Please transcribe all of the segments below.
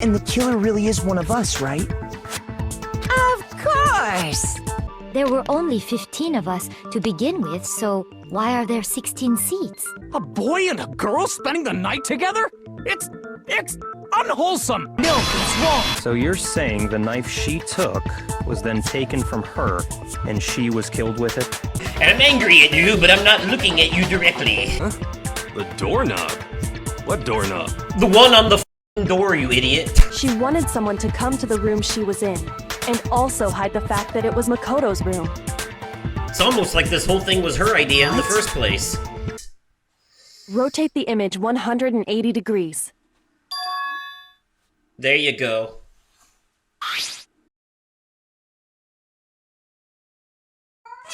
And the killer really is one of us, right? Of course! There were only 15 of us to begin with, so why are there 16 seats? A boy and a girl spending the night together? It's unwholesome! No, it's wrong! So you're saying the knife she took was then taken from her, and she was killed with it? I'm angry at you, but I'm not looking at you directly. Huh? The doorknob? What doorknob? The one on the f***ing door, you idiot. She wanted someone to come to the room she was in, and also hide the fact that it was Makoto's room. It's almost like this whole thing was her idea in the first place. Rotate the image 180 degrees. There you go.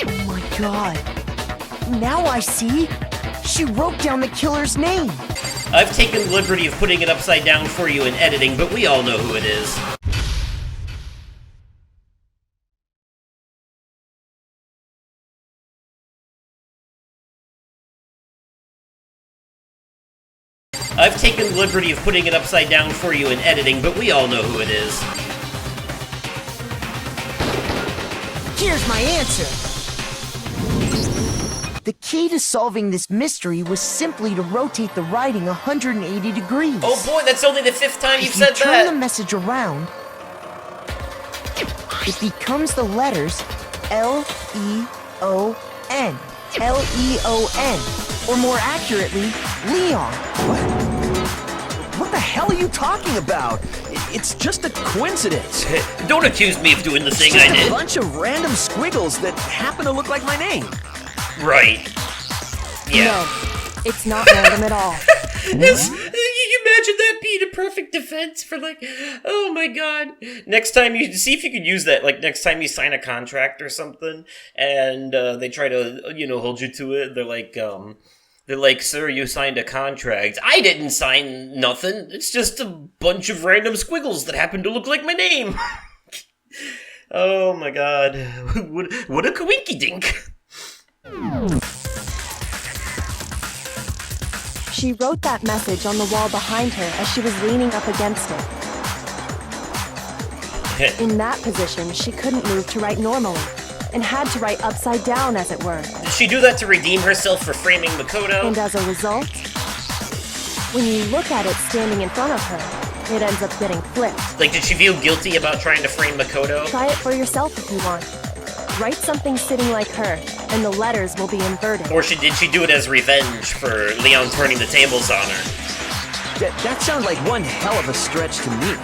Oh my god. Now I see. She wrote down the killer's name. I've taken the liberty of putting it upside down for you in editing, but we all know who it is. I've taken the liberty of putting it upside down for you in editing, but we all know who it is. Here's my answer. The key to solving this mystery was simply to rotate the writing 180 degrees. Oh boy, that's only the 5th time you've If you said turn that! the message around, it becomes the letters L-E-O-N. L-E-O-N. Or more accurately, Leon. What the hell are you talking about? It's just a coincidence. Don't accuse me of doing the thing It's I just a did. bunch of random squiggles that happen to look like my name. Right. Yeah. No, it's not random at all. You imagine that being a perfect defense for like, oh my god. Next time you see if you could use that, like next time you sign a contract or something, and they try to, hold you to it. They're like, sir, you signed a contract. I didn't sign nothing. It's just a bunch of random squiggles that happen to look like my name. Oh my god. What a coinky-dink. She wrote that message on the wall behind her as she was leaning up against it. In that position, she couldn't move to write normally, and had to write upside down, as it were. Did she do that to redeem herself for framing Makoto? And as a result, when you look at it standing in front of her, it ends up getting flipped. Like, did she feel guilty about trying to frame Makoto? Try it for yourself if you want. Write something sitting like her, and the letters will be inverted. Or did she do it as revenge for Leon turning the tables on her? That sounds like one hell of a stretch to me.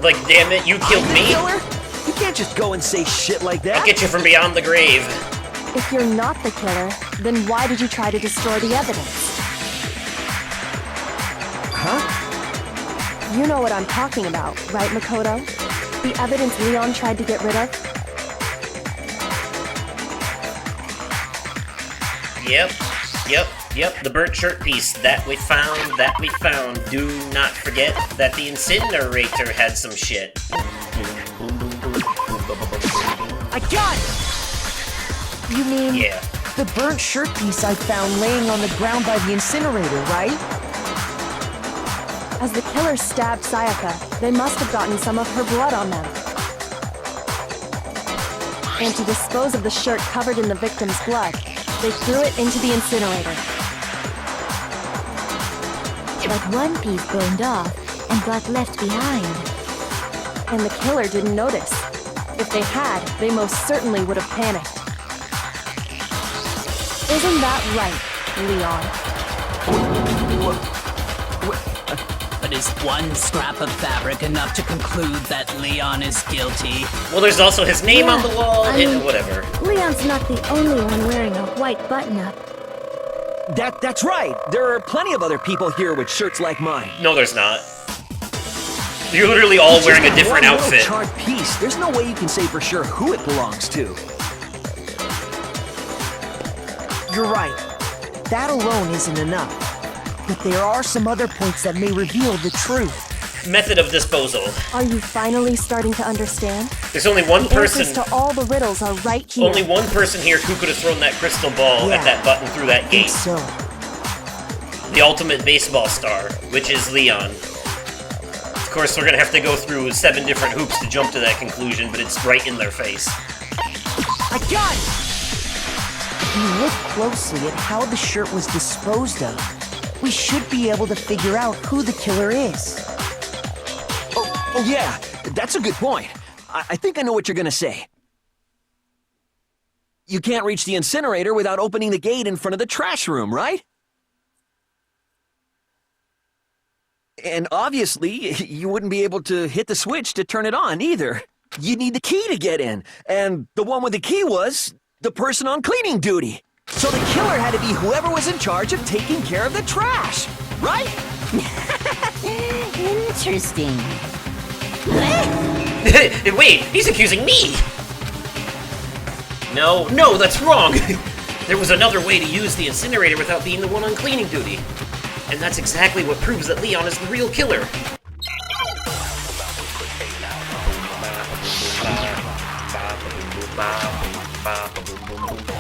Like, damn it, you killed I'm the me? killer? You can't just go and say shit like that. I'll get you from beyond the grave. If you're not the killer, then why did you try to destroy the evidence? Huh? You know what I'm talking about, right, Makoto? The evidence Leon tried to get rid of? Yep, the burnt shirt piece that we found. Do not forget that the incinerator had some shit. I got it! You mean Yeah. the burnt shirt piece I found laying on the ground by the incinerator, right? As the killer stabbed Sayaka, they must have gotten some of her blood on them. And to dispose of the shirt covered in the victim's blood, they threw it into the incinerator. But one piece burned off and got left behind. And the killer didn't notice. If they had, they most certainly would have panicked. Isn't that right, Leon? But is one scrap of fabric enough to conclude that Leon is guilty? Well, there's also his name on the wall, I and mean, whatever. Leon's not the only one wearing a white button-up. That's right. There are plenty of other people here with shirts like mine. No, there's not. You're literally all It's wearing a just different one little outfit. charred piece. There's no way you can say for sure who it belongs to. You're right. That alone isn't enough. But there are some other points that may reveal the truth. Method of disposal. Are you finally starting to understand? There's only one The answers person. to all the riddles are right here. Only one person here who could have thrown that crystal ball Yeah, at that button through that I think gate. so. The ultimate baseball star, which is Leon. Of course, we're gonna have to go through 7 different hoops to jump to that conclusion, but it's right in their face. I got it! If you look closely at how the shirt was disposed of, we should be able to figure out who the killer is. Oh yeah, that's a good point. I think I know what you're gonna say. You can't reach the incinerator without opening the gate in front of the trash room, right? And obviously, you wouldn't be able to hit the switch to turn it on either. You'd need the key to get in, and the one with the key was the person on cleaning duty. So the killer had to be whoever was in charge of taking care of the trash, right? Interesting. Wait, he's accusing me! No, that's wrong! There was another way to use the incinerator without being the one on cleaning duty. And that's exactly what proves that Leon is the real killer.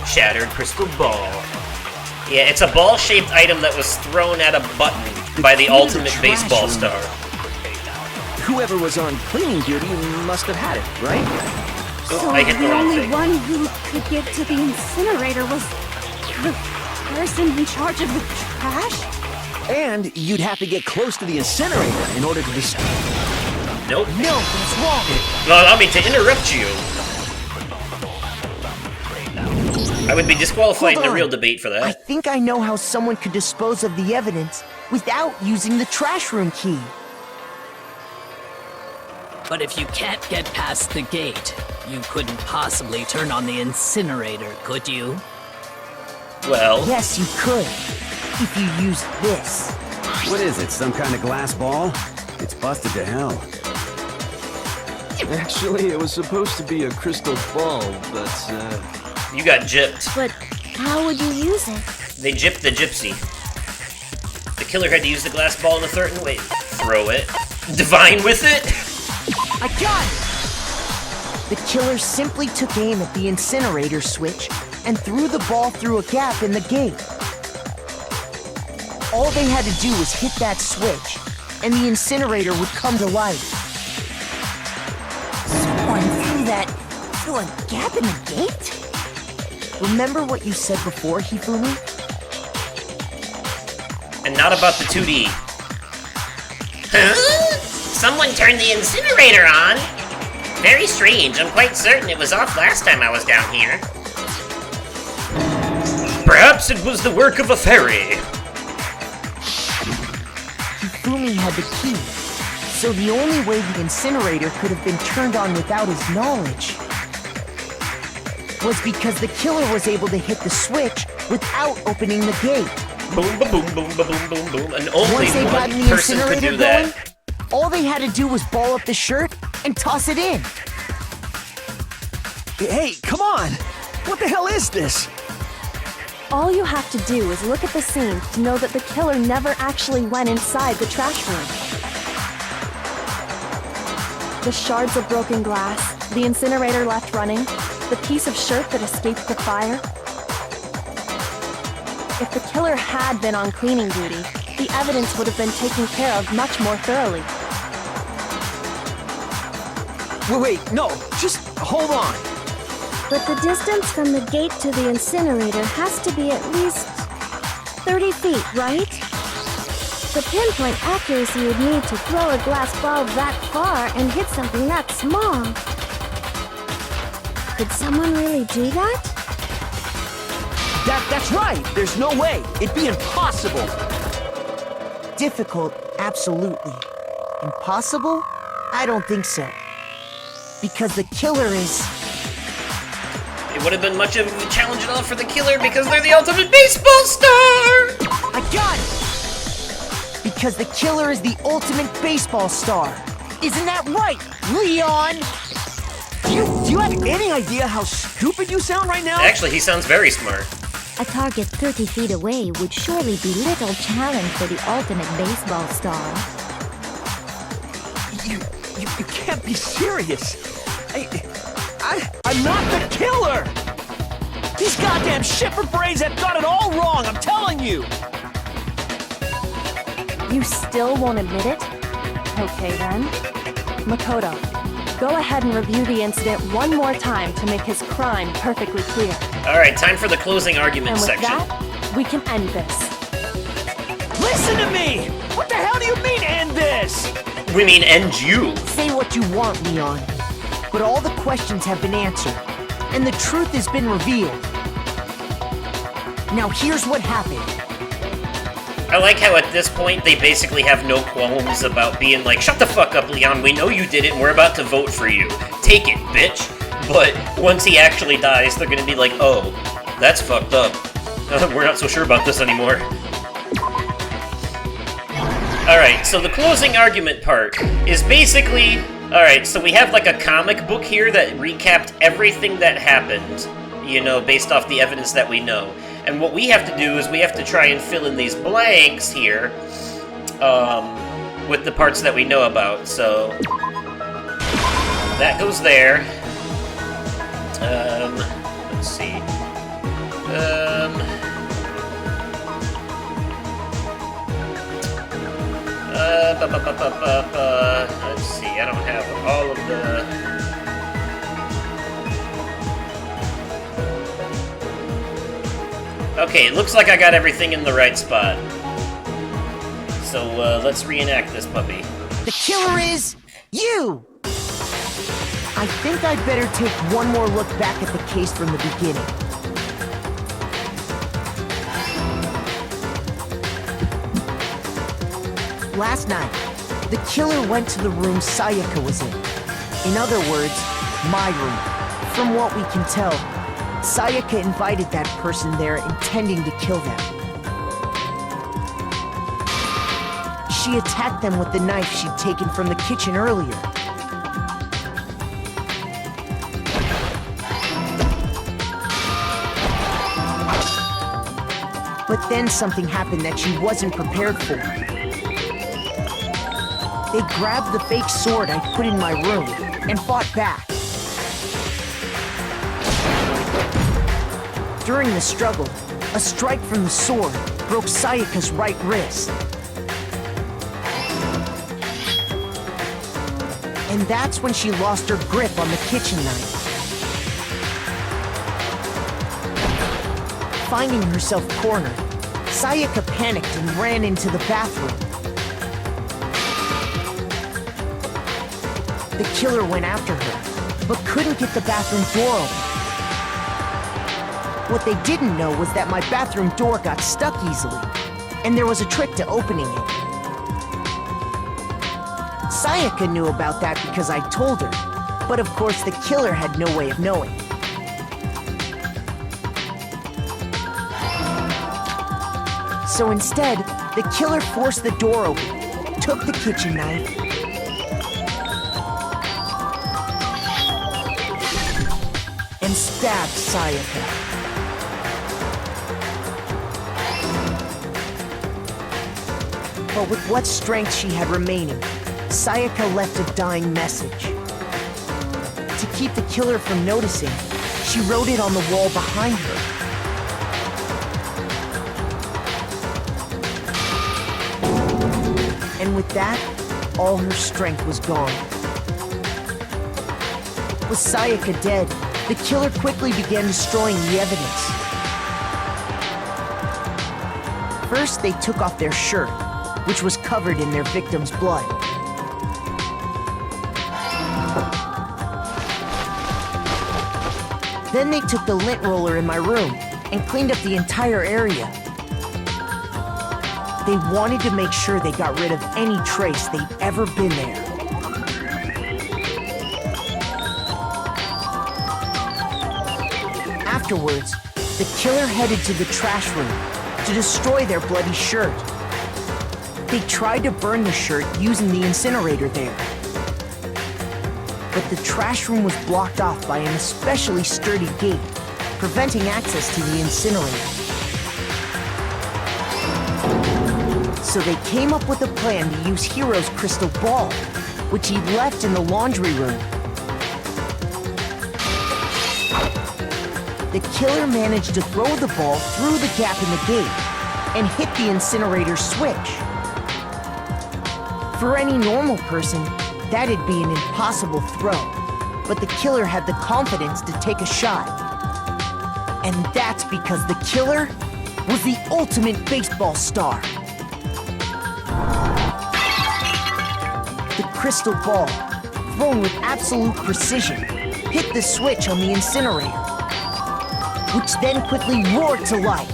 Shattered crystal ball. Yeah, it's a ball-shaped item that was thrown at a button by the ultimate baseball star. Whoever was on cleaning duty must have had it, right? Oh, I hit the wrong thing. One who could get to the incinerator was the person in charge of the trash? And you'd have to get close to the incinerator in order to be... Nope. No, that's wrong. Well, allow me to interrupt you. I would be disqualified in a real debate for I that. think I know how someone could dispose of the evidence without using the trash room key. But if you can't get past the gate, you couldn't possibly turn on the incinerator, could you? Well, Yes, you could. If you used this. What is it, some kind of glass ball? It's busted to hell. Actually, it was supposed to be a crystal ball, but, you got gypped. But how would you use it? They gypped the gypsy. The killer had to use the glass ball in a certain way. Throw it. Divine with it? I got it! The killer simply took aim at the incinerator switch and threw the ball through a gap in the gate. All they had to do was hit that switch, and the incinerator would come to life. Someone threw a gap in the gate? Remember what you said before, Hifumi? And not about the 2D. Huh? Someone turned the incinerator on? Very strange. I'm quite certain it was off last time I was down here. Perhaps it was the work of a fairy. Hifumi had the key, so the only way the incinerator could have been turned on without his knowledge was because the killer was able to hit the switch without opening the gate. Boom, ba boom, boom, ba boom, boom, boom. And only Once they got one the person could incinerator do that. going, all they had to do was ball up the shirt and toss it in. Hey, come on! What the hell is this? All you have to do is look at the scene to know that the killer never actually went inside the trash room. The shards of broken glass, the incinerator left running, the piece of shirt that escaped the fire. If the killer had been on cleaning duty, the evidence would have been taken care of much more thoroughly. Wait, no, just hold on. But the distance from the gate to the incinerator has to be at least 30 feet, right? The pinpoint accuracy you'd need to throw a glass ball that far and hit something that small. Could someone really do that? That's right! There's no way! It'd be impossible! Difficult, absolutely. Impossible? I don't think so. Because the killer is... It would have been much of a challenge at all for the killer because they're the ultimate baseball star! I got it! Because the killer is the ultimate baseball star. Isn't that right, Leon? Do you have any idea how stupid you sound right now? Actually, he sounds very smart. A target 30 feet away would surely be little challenge for the ultimate baseball star. You can't be serious. I'm not the killer! These goddamn shipper brains have got it all wrong, I'm telling you! You still won't admit it? Okay then. Makoto, go ahead and review the incident one more time to make his crime perfectly clear. Alright, time for the closing argument And with section. that, we can end this. Listen to me! What the hell do you mean, end this? We mean end you. Say what you want, Leon, but all the questions have been answered, and the truth has been revealed. Now here's what happened. I like how at this point they basically have no qualms about being like, shut the fuck up, Leon, we know you did it and we're about to vote for you. Take it, bitch. But once he actually dies, they're gonna be like, oh, that's fucked up. We're not so sure about this anymore. Alright, so the closing argument part is basically... Alright, so we have like a comic book here that recapped everything that happened, you know, based off the evidence that we know. And what we have to do is we have to try and fill in these blanks here, with the parts that we know about. So, that goes there. Let's see. Let's see, I don't have all of the... Okay, it looks like I got everything in the right spot. So, let's reenact this puppy. The killer is you! I think I'd better take one more look back at the case from the beginning. Last night, the killer went to the room Sayaka was in. In other words, my room. From what we can tell, Sayaka invited that person there intending to kill them. She attacked them with the knife she'd taken from the kitchen earlier. But then something happened that she wasn't prepared for. They grabbed the fake sword I put in my room and fought back. During the struggle, a strike from the sword broke Sayaka's right wrist. And that's when she lost her grip on the kitchen knife. Finding herself cornered, Sayaka panicked and ran into the bathroom. The killer went after her, but couldn't get the bathroom door open. What they didn't know was that my bathroom door got stuck easily, and there was a trick to opening it. Sayaka knew about that because I told her, but of course the killer had no way of knowing. So instead, the killer forced the door open, took the kitchen knife, and stabbed Sayaka. But with what strength she had remaining, Sayaka left a dying message. To keep the killer from noticing, she wrote it on the wall behind her. And with that, all her strength was gone. With Sayaka dead, the killer quickly began destroying the evidence. First, they took off their shirt, which was covered in their victim's blood. Then they took the lint roller in my room and cleaned up the entire area. They wanted to make sure they got rid of any trace they'd ever been there. Afterwards, the killer headed to the trash room to destroy their bloody shirt. They tried to burn the shirt using the incinerator there. But the trash room was blocked off by an especially sturdy gate, preventing access to the incinerator. So they came up with a plan to use Hiro's crystal ball, which he'd left in the laundry room. The killer managed to throw the ball through the gap in the gate and hit the incinerator switch. For any normal person, that'd be an impossible throw. But the killer had the confidence to take a shot. And that's because the killer was the ultimate baseball star. The crystal ball, thrown with absolute precision, hit the switch on the incinerator, which then quickly roared to life.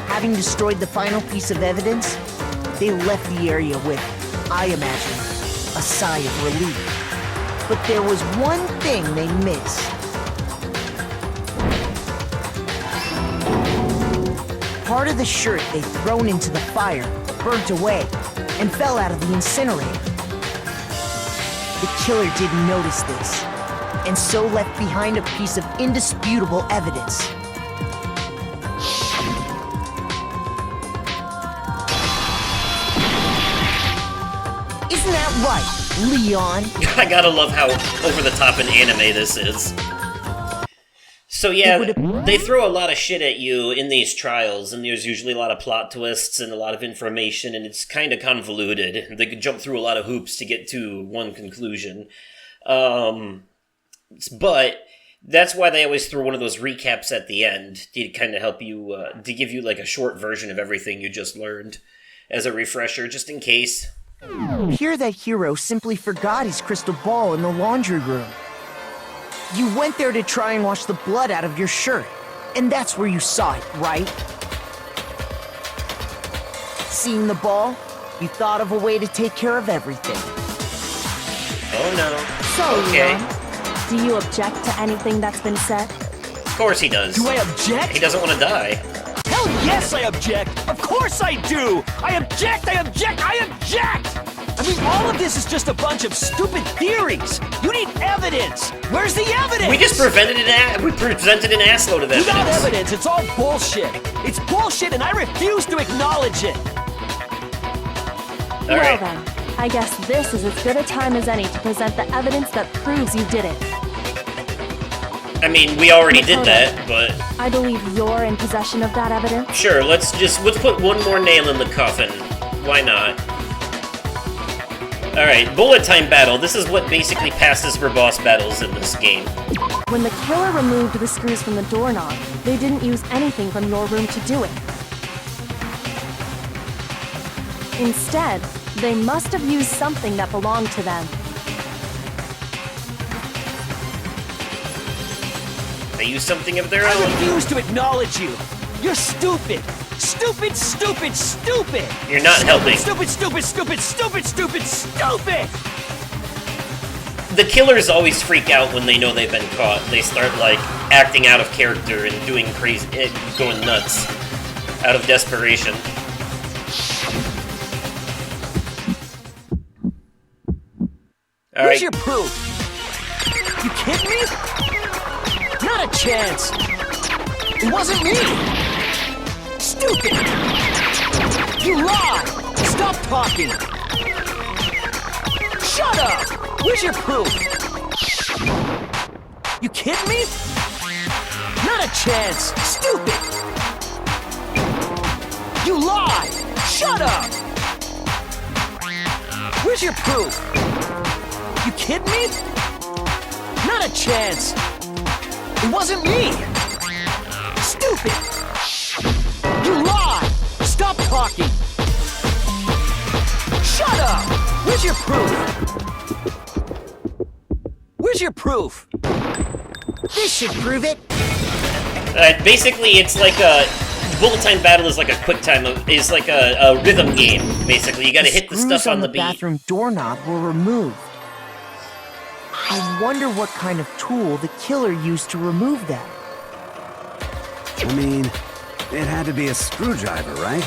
Having destroyed the final piece of evidence, they left the area with, I imagine, a sigh of relief. But there was one thing they missed. Part of the shirt they'd thrown into the fire burnt away and fell out of the incinerator. The killer didn't notice this, and so left behind a piece of indisputable evidence. Isn't that right, Leon? I gotta love how over the top and anime this is. So yeah, they throw a lot of shit at you in these trials, and there's usually a lot of plot twists and a lot of information, and it's kind of convoluted. They could jump through a lot of hoops to get to one conclusion. But that's why they always throw one of those recaps at the end to kind of help you, to give you like a short version of everything you just learned as a refresher, just in case. Here that hero simply forgot his crystal ball in the laundry room. You went there to try and wash the blood out of your shirt, and that's where you saw it, right? Seeing the ball, you thought of a way to take care of everything. Oh no. So, Okay. Leon, do you object to anything that's been said? Of course he does. Do I object? He doesn't want to die. Hell yes, I object! Of course I do! I object! I object! I object! I mean, all of this is just a bunch of stupid theories! You need evidence! Where's the evidence? We just presented an assload of evidence. Without evidence, it's all bullshit! It's bullshit and I refuse to acknowledge it! All right. Well then, I guess this is as good a time as any to present the evidence that proves you did it. I mean, we already did Makoto, that, but I believe you're in possession of that evidence. sure, let's put one more nail in the coffin. Why not? Alright, bullet time battle. This is what basically passes for boss battles in this game. When the killer removed the screws from the doorknob, they didn't use anything from your room to do it. Instead, they must have used something that belonged to them. They use something of their I own. refuse to acknowledge you! You're stupid! Stupid, stupid, stupid! You're not helping. Stupid, stupid, stupid, stupid, stupid, stupid! The killers always freak out when they know they've been caught. They start, like, acting out of character and doing crazy, going nuts out of desperation. All Where's right. your proof? You kidding me? Not a chance! It wasn't me! Stupid! You lie! Stop talking! Shut up! Where's your proof? You kidding me? Not a chance! Stupid! You lie! Shut up! Where's your proof? You kidding me? Not a chance! It wasn't me! Stupid! You lie! Stop talking! Shut up! Where's your proof? Where's your proof? This should prove it. Basically, it's like a bullet time battle is like a quick time. Is like a rhythm game. Basically, you got to hit the Screws stuff on the the beat. bathroom doorknob were removed. I wonder what kind of tool the killer used to remove them. I mean, it had to be a screwdriver, right?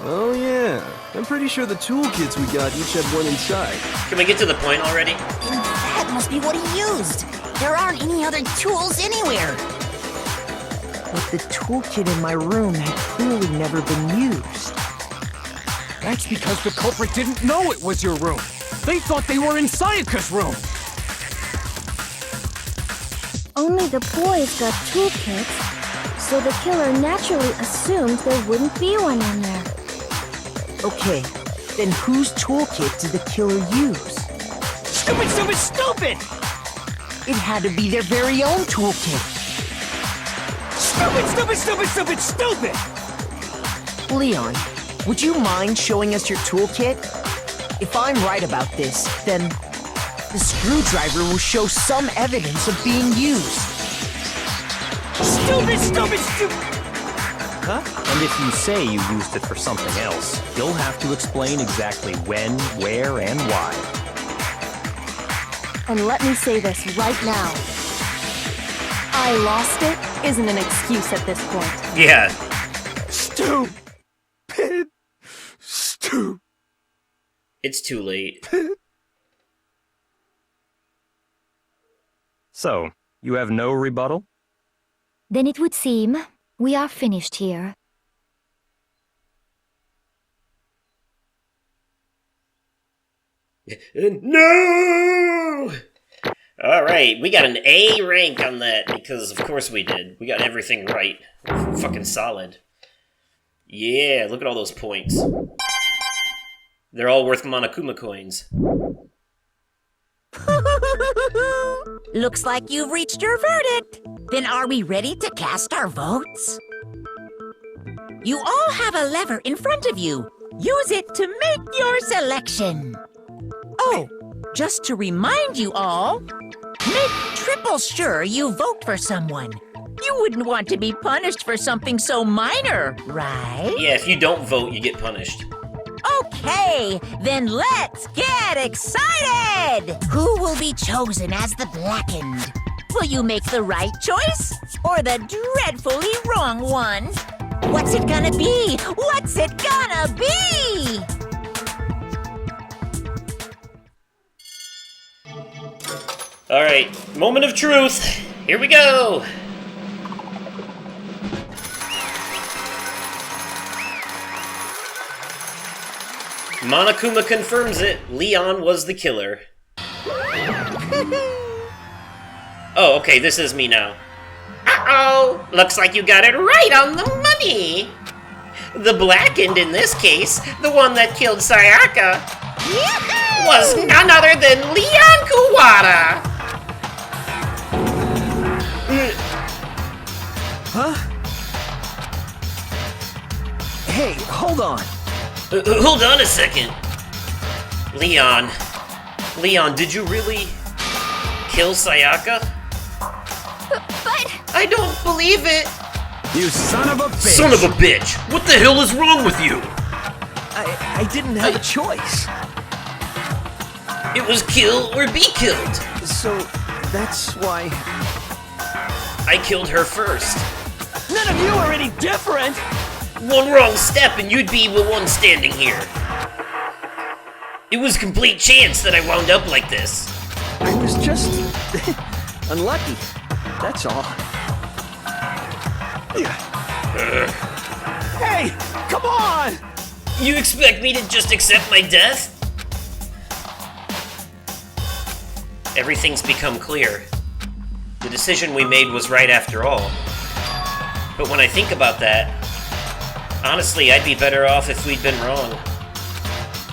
Oh yeah, I'm pretty sure the toolkits we got each had one inside. Can we get to the point already? That must be what he used. There aren't any other tools anywhere. But the toolkit in my room had clearly never been used. That's because the culprit didn't know it was your room. They thought they were in Sayaka's room. Only the boys got toolkits, so the killer naturally assumed there wouldn't be one in there. Okay, then whose toolkit did the killer use? Stupid, stupid, stupid! It had to be their very own toolkit. Stupid, stupid, stupid, stupid, stupid! Leon, would you mind showing us your toolkit? If I'm right about this, then the screwdriver will show some evidence of being used. Stupid, stupid, stupid! Huh? And if you say you used it for something else, you'll have to explain exactly when, where, and why. And let me say this right now. I lost it isn't an excuse at this point. Yeah. Stupid. Stupid. It's too late. So, you have no rebuttal? Then it would seem we are finished here. No! Alright, we got an A rank on that, because of course we did. We got everything right. We're fucking solid. Yeah, look at all those points. They're all worth Monokuma coins. Looks like you've reached your verdict. Then are we ready to cast our votes? You all have a lever in front of you. Use it to make your selection. Oh, just to remind you all, make triple sure you vote for someone. You wouldn't want to be punished for something so minor, right? Yeah, if you don't vote, you get punished. Okay, then let's get excited! Who will be chosen as the blackened? Will you make the right choice or the dreadfully wrong one? What's it gonna be? What's it gonna be? Alright, moment of truth. Here we go! Monokuma confirms it. Leon was the killer. Oh, okay, this is me now. Uh-oh! Looks like you got it right on the money! The blackened in this case, the one that killed Sayaka, was none other than Leon Kuwata! Huh? Hey, hold on. Hold on a second. Leon, did you really kill Sayaka? But I don't believe it. You son of a bitch! Son of a bitch! What the hell is wrong with you? I didn't have a choice. It was kill or be killed. So, that's why... I killed her first. None of you are any different! One wrong step and you'd be the one standing here. It was complete chance that I wound up like this. I was just... unlucky. That's all. Hey! Come on! You expect me to just accept my death? Everything's become clear. The decision we made was right after all. But when I think about that, honestly, I'd be better off if we'd been wrong.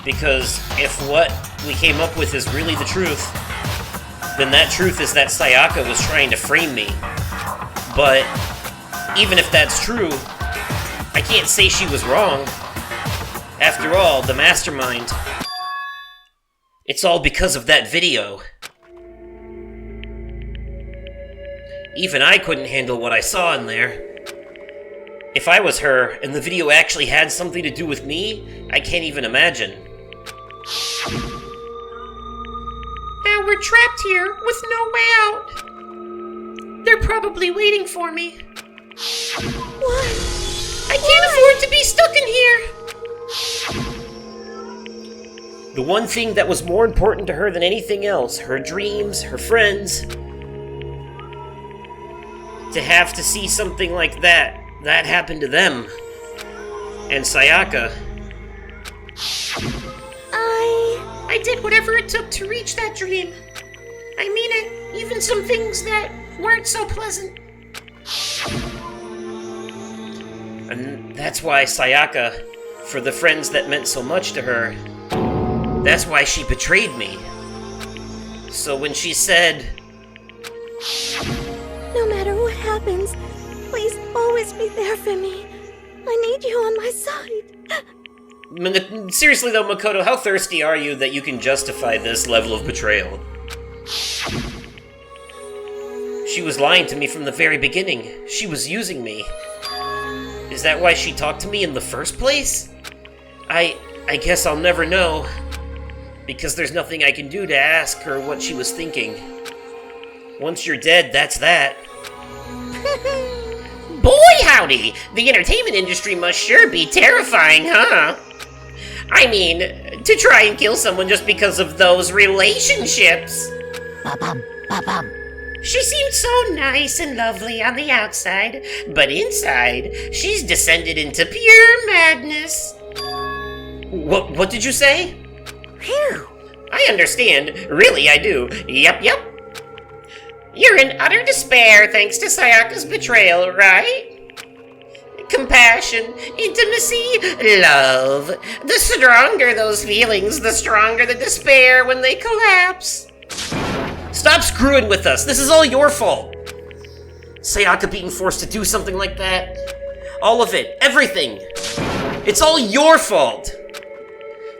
Because if what we came up with is really the truth, then that truth is that Sayaka was trying to frame me. But even if that's true, I can't say she was wrong. After all, the mastermind, it's all because of that video. Even I couldn't handle what I saw in there. If I was her, and the video actually had something to do with me, I can't even imagine. Now we're trapped here with no way out. They're probably waiting for me. What? I can't afford to be stuck in here. The one thing that was more important to her than anything else, her dreams, her friends, to have to see something like that happened to them. And Sayaka. I did whatever it took to reach that dream. I mean it, even some things that weren't so pleasant. And that's why Sayaka, for the friends that meant so much to her, that's why she betrayed me. So when she said, No matter what happens, please always be there for me. I need you on my side. Seriously though, Makoto, how thirsty are you that you can justify this level of betrayal? She was lying to me from the very beginning. She was using me. Is that why she talked to me in the first place? I guess I'll never know. Because there's nothing I can do to ask her what she was thinking. Once you're dead, that's that. Boy howdy! The entertainment industry must sure be terrifying, huh? I mean, to try and kill someone just because of those relationships. Ba-bum, ba-bum. She seemed so nice and lovely on the outside, but inside, she's descended into pure madness. What did you say? Phew. I understand. Really, I do. Yep. You're in utter despair thanks to Sayaka's betrayal, right? Compassion, intimacy, love. The stronger those feelings, the stronger the despair when they collapse. Stop screwing with us. This is all your fault. Sayaka being forced to do something like that. All of it. Everything. It's all your fault.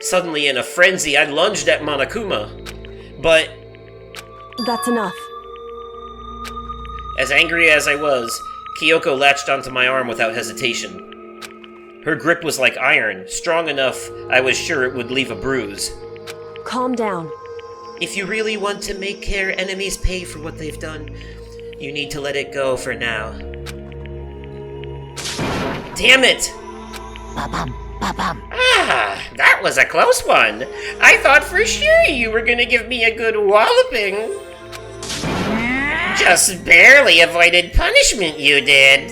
Suddenly, in a frenzy, I lunged at Monokuma. But That's enough. as angry as I was, Kyoko latched onto my arm without hesitation. Her grip was like iron, strong enough I was sure it would leave a bruise. Calm down. If you really want to make your enemies pay for what they've done, you need to let it go for now. Damn it! Ba-bum, ba-bum. Ah, that was a close one. I thought for sure you were gonna give me a good walloping. Just barely avoided punishment, you did.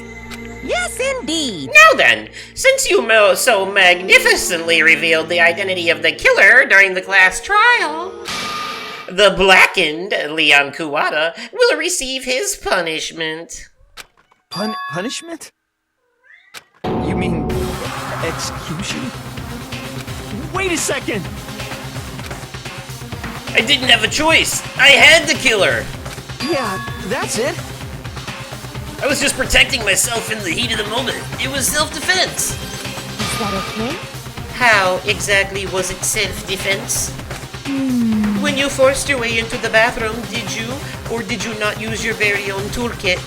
Yes, indeed. Now then, since you so magnificently revealed the identity of the killer during the class trial, the blackened Leon Kuwata will receive his punishment. Punishment? You mean execution? Wait a second! I didn't have a choice. I had to kill her. Yeah, that's it. I was just protecting myself in the heat of the moment. It was self-defense. Is that okay? How exactly was it self-defense? When you forced your way into the bathroom, did you, or did you not use your very own toolkit?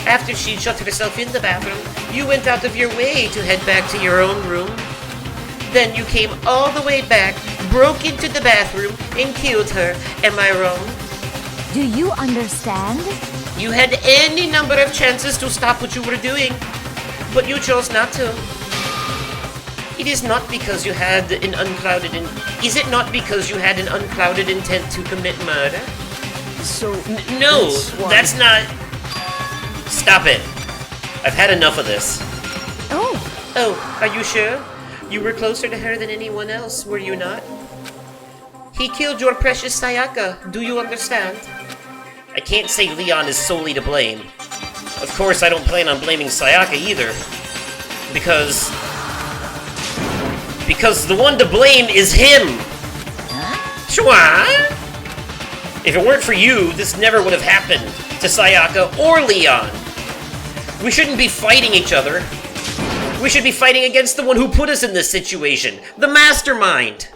After she shut herself in the bathroom, you went out of your way to head back to your own room. Then you came all the way back, broke into the bathroom, and killed her. Am I wrong? Do you understand? You had any number of chances to stop what you were doing, but you chose not to. It is not because you had an unclouded Is it not because you had an unclouded intent to commit murder? So No, why- that's not. Stop it. I've had enough of this. Oh, Oh, are you sure? You were closer to her than anyone else, were you not? He killed your precious Sayaka, do you understand? I can't say Leon is solely to blame. Of course, I don't plan on blaming Sayaka either. Because the one to blame is him! Chua? If it weren't for you, this never would have happened to Sayaka or Leon. We shouldn't be fighting each other. We should be fighting against the one who put us in this situation, the mastermind.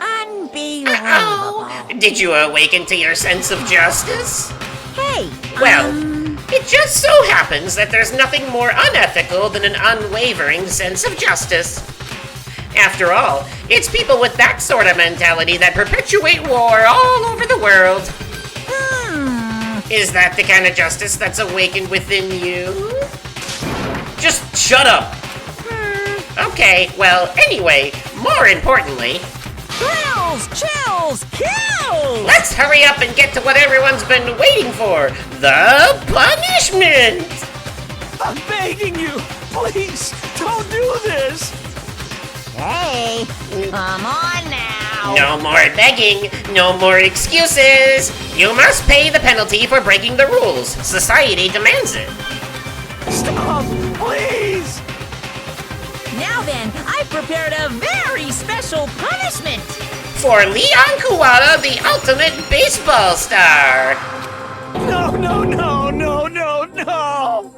Unbelievable. Oh, did you awaken to your sense of justice? Hey, Well, it just so happens that there's nothing more unethical than an unwavering sense of justice. After all, it's people with that sort of mentality that perpetuate war all over the world. Is that the kind of justice that's awakened within you? Just shut up! Okay, well, anyway, more importantly, thrills, chills, kills! let's hurry up and get to what everyone's been waiting for, the punishment! I'm begging you! Please, don't do this! Hey, come on now. now! No more begging, no more excuses! You must pay the penalty for breaking the rules. Society demands it. Stop! Please! Now then, I've prepared a very special punishment! For Leon Kuwata, the ultimate baseball star. No, no, no, no, no, no!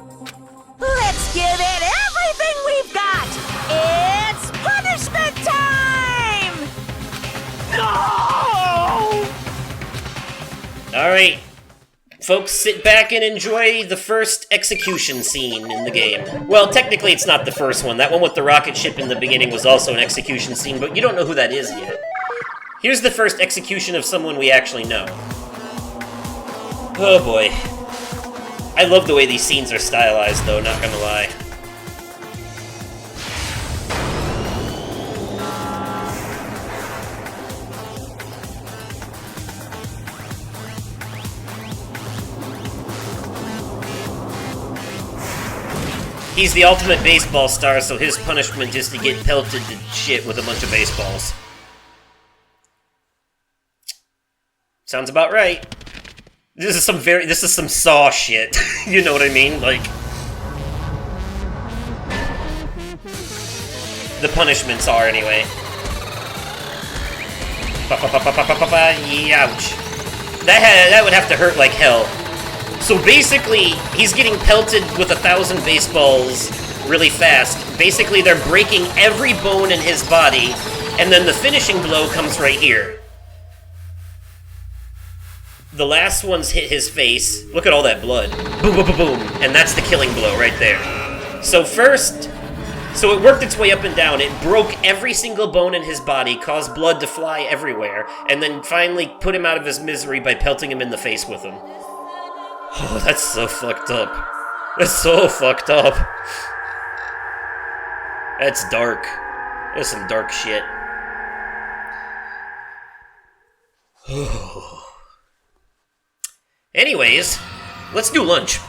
Let's give it everything we've got! It's punishment time! No! Alright, folks, sit back and enjoy the first execution scene in the game. Well, technically it's not the first one. That one with the rocket ship in the beginning was also an execution scene, but you don't know who that is yet. Here's the first execution of someone we actually know. Oh boy. I love the way these scenes are stylized, though, not gonna lie. He's the ultimate baseball star, so his punishment is to get pelted to shit with a bunch of baseballs. Sounds about right. This is some Saw shit. You know what I mean? Like, the punishments are anyway. Ouch. That would have to hurt like hell. So basically, he's getting pelted with 1,000 baseballs really fast. Basically, they're breaking every bone in his body, and then the finishing blow comes right here. The last ones hit his face. Look at all that blood. Boom, boom, boom, boom. And that's the killing blow right there. So it worked its way up and down. It broke every single bone in his body, caused blood to fly everywhere, and then finally put him out of his misery by pelting him in the face with him. Oh, that's so fucked up. That's so fucked up. That's dark. That's some dark shit. Anyways, let's do lunch.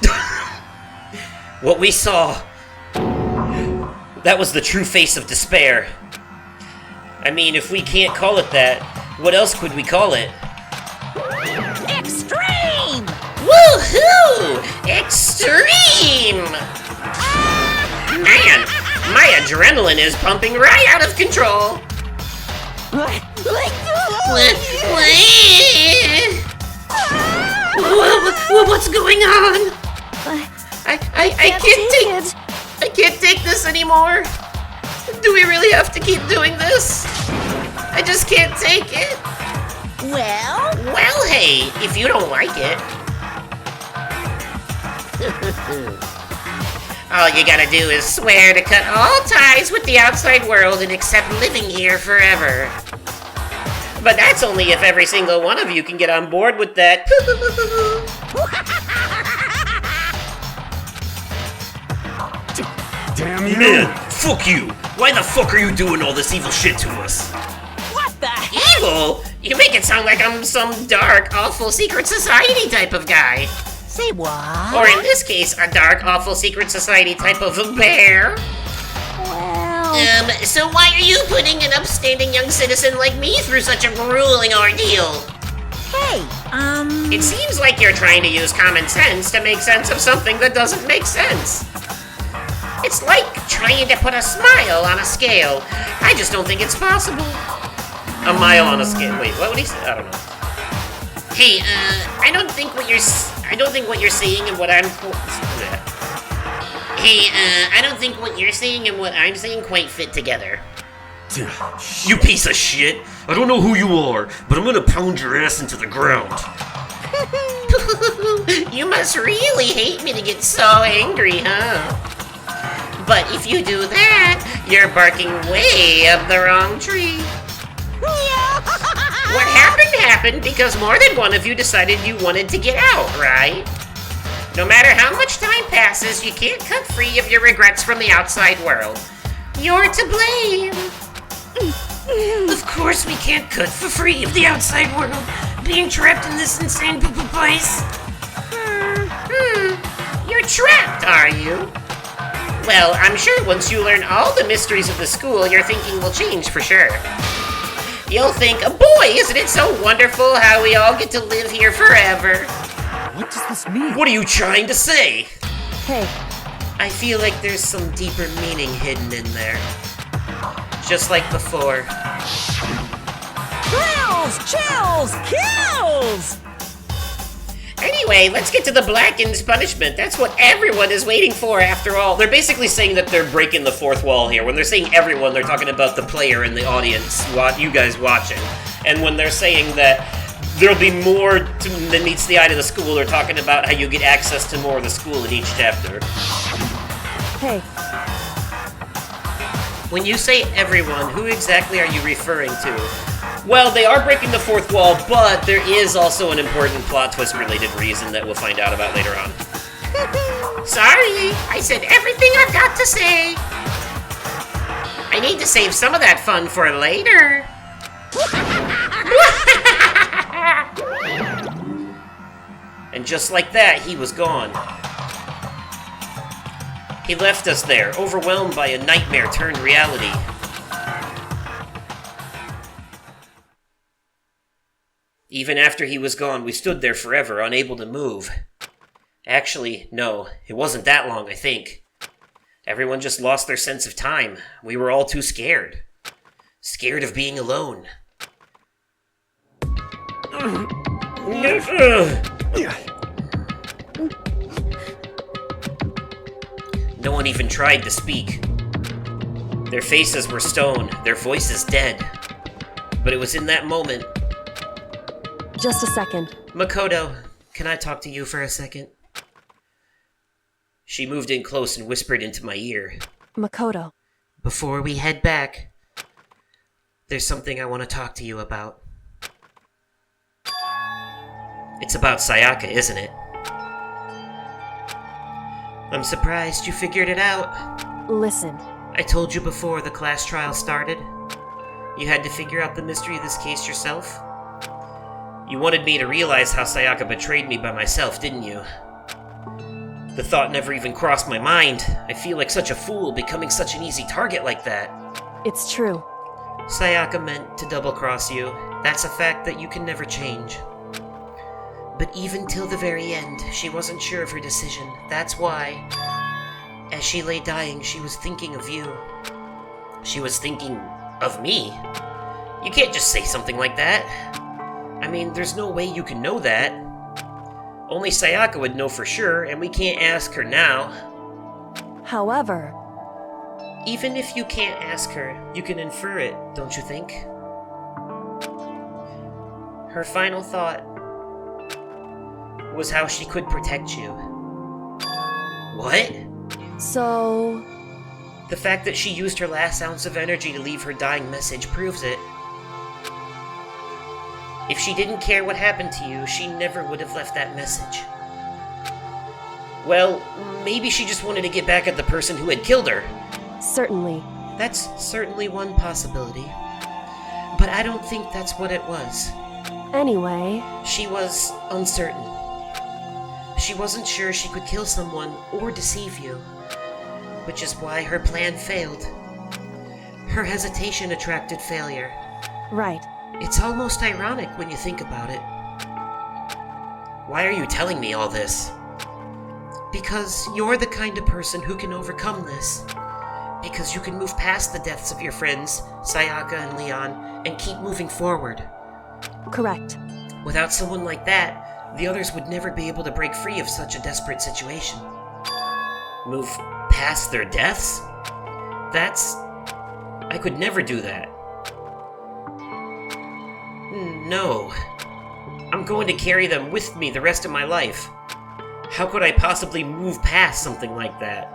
What we saw, that was the true face of despair. I mean, if we can't call it that, what else could we call it? Extreme! Woohoo! Extreme! Man, my adrenaline is pumping right out of control. What's going on? I can't take this anymore. Do we really have to keep doing this? I just can't take it. Well, hey, if you don't like it. All you gotta do is swear to cut all ties with the outside world and accept living here forever. But that's only if every single one of you can get on board with that. Damn you! Man, fuck you! Why the fuck are you doing all this evil shit to us? What the heck? Evil? You make it sound like I'm some dark, awful secret society type of guy. Say what? Or in this case, a dark, awful secret society type of a bear. Well... So why are you putting an upstanding young citizen like me through such a grueling ordeal? Hey, It seems like you're trying to use common sense to make sense of something that doesn't make sense. It's like trying to put a smile on a scale. I just don't think it's possible. A mile on a scale. Wait, what would he say? I don't know. Hey, I don't think what you're saying and what I'm... Hey, I don't think what you're saying and what I'm saying quite fit together. You piece of shit! I don't know who you are, but I'm gonna pound your ass into the ground. You must really hate me to get so angry, huh? But if you do that, you're barking way up the wrong tree. What happened because more than one of you decided you wanted to get out, right? No matter how much time passes, you can't cut free of your regrets from the outside world. You're to blame. Of course we can't cut for free of the outside world, being trapped in this insane place. You're trapped, are you? Well, I'm sure once you learn all the mysteries of the school, your thinking will change for sure. You'll think, boy, isn't it so wonderful how we all get to live here forever. What does this mean? What are you trying to say? Hey, I feel like there's some deeper meaning hidden in there. Just like before. Chills! Kills! Anyway, let's get to the Blackened's punishment. That's what everyone is waiting for after all. They're basically saying that they're breaking the fourth wall here. When they're saying everyone, they're talking about the player and the audience, you guys watching. And when they're saying that there'll be more than meets the eye to the school, they're talking about how you get access to more of the school in each chapter. hey, When you say everyone, who exactly are you referring to? Well, they are breaking the fourth wall, but there is also an important plot twist related reason that we'll find out about later on. Sorry, I said everything I've got to say. I need to save some of that fun for later. And just like that, he was gone. He left us there, overwhelmed by a nightmare turned reality. Even after he was gone, we stood there forever, unable to move. Actually, no, it wasn't that long, I think. Everyone just lost their sense of time. We were all too scared. Scared of being alone. No one even tried to speak. Their faces were stone, their voices dead. But it was in that moment. just a second. Makoto, can I talk to you for a second? She moved in close and whispered into my ear. Makoto. Before we head back, there's something I want to talk to you about. It's about Sayaka, isn't it? I'm surprised you figured it out. Listen. I told you before the class trial started. You had to figure out the mystery of this case yourself. You wanted me to realize how Sayaka betrayed me by myself, didn't you? The thought never even crossed my mind. I feel like such a fool becoming such an easy target like that. It's true. Sayaka meant to double-cross you. That's a fact that you can never change. But even till the very end, she wasn't sure of her decision. That's why, as she lay dying, she was thinking of you. She was thinking of me? You can't just say something like that. I mean, there's no way you can know that. Only Sayaka would know for sure, and we can't ask her now. However, even if you can't ask her, you can infer it, don't you think? Her final thought was how she could protect you. What? so... The fact that she used her last ounce of energy to leave her dying message proves it. If she didn't care what happened to you, she never would have left that message. Well, maybe she just wanted to get back at the person who had killed her. Certainly. That's certainly one possibility. But I don't think that's what it was. Anyway... She was uncertain. She wasn't sure she could kill someone or deceive you, which is why her plan failed. Her hesitation attracted failure. Right. It's almost ironic when you think about it. Why are you telling me all this? Because you're the kind of person who can overcome this. Because you can move past the deaths of your friends, Sayaka and Leon, and keep moving forward. Correct. Without someone like that, the others would never be able to break free of such a desperate situation. Move past their deaths? I could never do that. No. I'm going to carry them with me the rest of my life. How could I possibly move past something like that?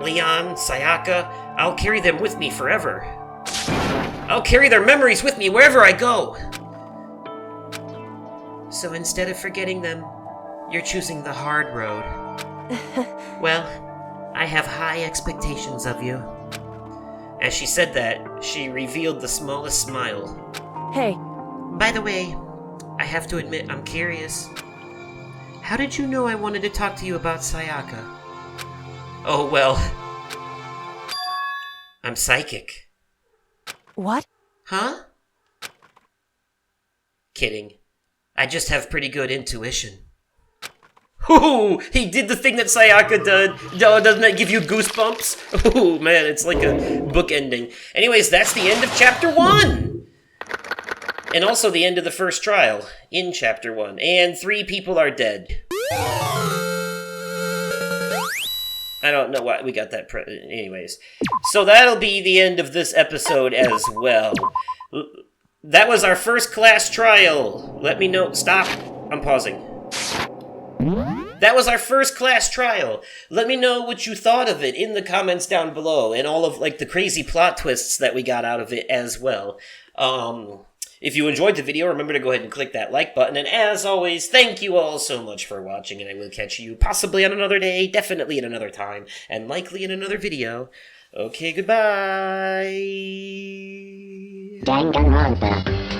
Leon, Sayaka, I'll carry them with me forever. I'll carry their memories with me wherever I go. So instead of forgetting them, you're choosing the hard road. Well, I have high expectations of you. As she said that, she revealed the smallest smile. Hey. By the way, I have to admit I'm curious. How did you know I wanted to talk to you about Sayaka? Oh, well. I'm psychic. What? Huh? kidding. I just have pretty good intuition. Ooh, he did the thing that Sayaka did. Doesn't that give you goosebumps? Ooh, man, it's like a book ending. Anyways, that's the end of Chapter 1! And also the end of the first trial in Chapter 1. And 3 people are dead. I don't know why we got that. Anyways. So that'll be the end of this episode as well. That was our first class trial. Let me know. Stop. I'm pausing. That was our first class trial. Let me know what you thought of it in the comments down below, and all of like the crazy plot twists that we got out of it as well. If you enjoyed the video, remember to go ahead and click that like button, and as always, thank you all so much for watching, and I will catch you possibly on another day, definitely at another time, and likely in another video. Okay, goodbye! Danganronpa.